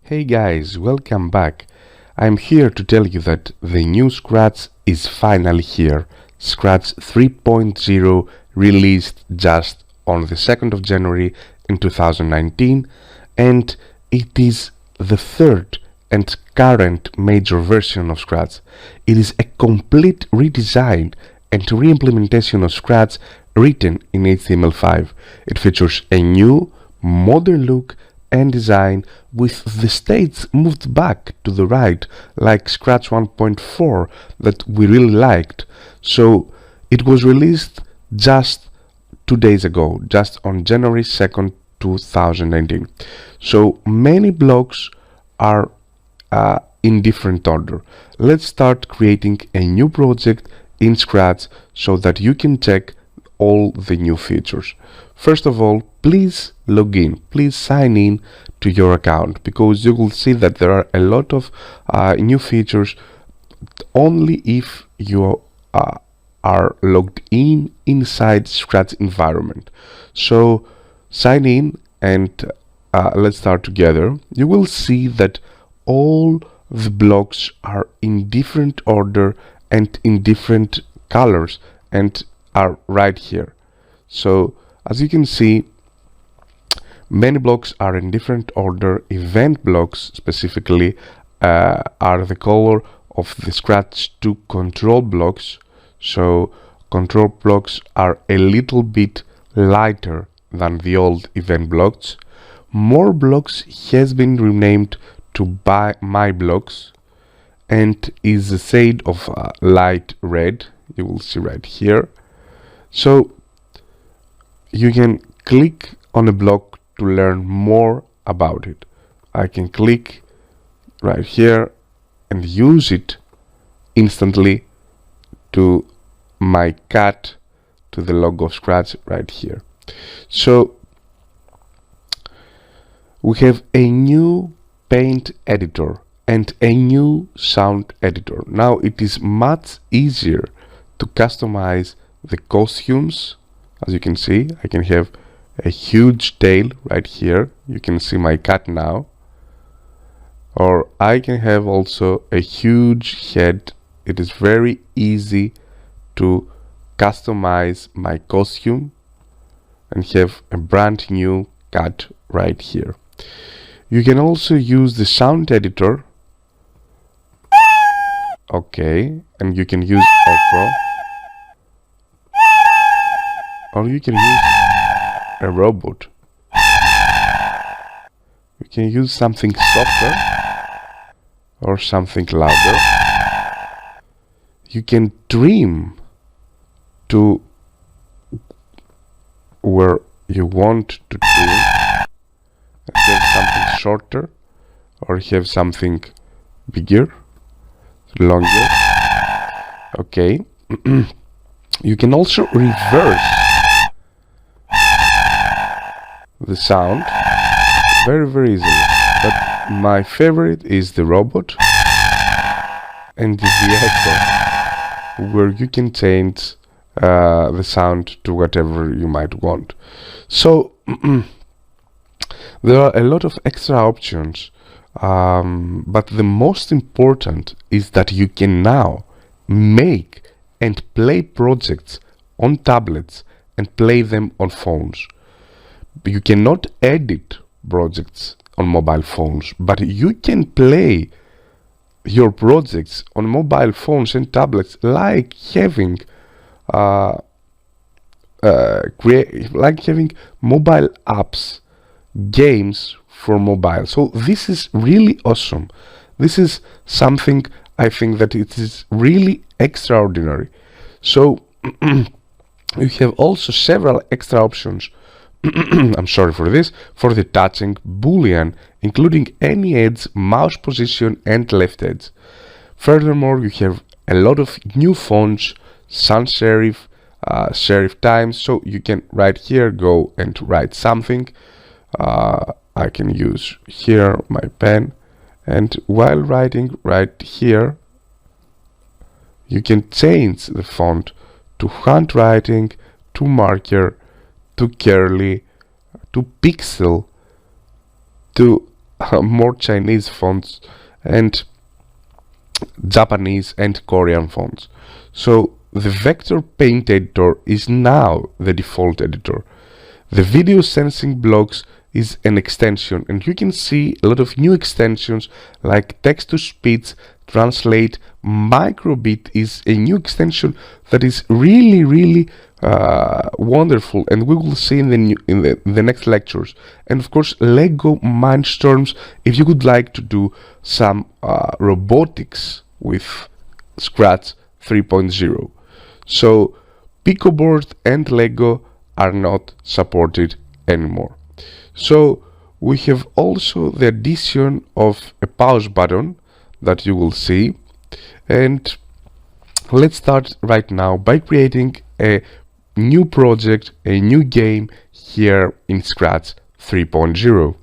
Hey guys, welcome back. I'm here to tell you that the new Scratch is finally here. Scratch 3.0 released just on the 2nd of January in 2019, and it is the third and current major version of Scratch. It is a complete redesign and re-implementation of Scratch written in HTML5. It features a new, modern look and design with the states moved back to the right like Scratch 1.4 that we really liked. So it was released just 2 days ago, just on January 2nd, 2019. So many blocks are in different order. Let's start creating a new project in Scratch so that you can check all the new features. First of all, please log in, please sign in to your account, because you will see that there are a lot of new features only if you are logged in inside Scratch environment. So sign in and let's start together. You will see that all the blocks are in different order and in different colors and are right here. So as you can see, many blocks are in different order. Event blocks specifically are the color of the Scratch 2 control blocks. So control blocks are a little bit lighter than the old event blocks. More blocks has been renamed to My Blocks and is the shade of light red. You will see right here. So you can click on a block to learn more about it. I can click right here and use it instantly to my cat, to the logo of Scratch right here. So we have a new paint editor and a new sound editor. Now it is much easier to customize the costumes. As you can see, I can have a huge tail right here. You can see my cat now. Or I can have also a huge head. It is very easy to customize my costume and have a brand new cat right here. You can also use the sound editor. Okay, and you can use echo. Or you can use a robot. You can use something softer or something louder. You can trim to where you want to trim, and have something shorter or have something bigger, longer. Okay. You can also reverse the sound very easily, but my favorite is the robot and the echo, where you can change the sound to whatever you might want. So there are a lot of extra options, but the most important is that you can now make and play projects on tablets and play them on phones. You cannot edit projects on mobile phones, but you can play your projects on mobile phones and tablets, like having mobile apps, games for mobile. So this is really awesome. This is something I think that it is really extraordinary. So you have also several extra options. I'm sorry for this, for the touching Boolean, including any edge, mouse position and left edge. Furthermore, you have a lot of new fonts, sans serif, serif times, so you can right here go and write something. I can use here my pen, and while writing right here, you can change the font to handwriting, to marker, to curly, to pixel, to more Chinese fonts and Japanese and Korean fonts. So the vector paint editor is now the default editor. The video sensing blocks is an extension, and you can see a lot of new extensions like text to speech, translate. Microbit is a new extension that is really wonderful, and we will see in the next lectures. And of course, Lego Mindstorms, if you would like to do some robotics with Scratch 3.0. So Picoboard and Lego are not supported anymore. So we have also the addition of a pause button that you will see, and let's start right now by creating a new project, a new game here in Scratch 3.0.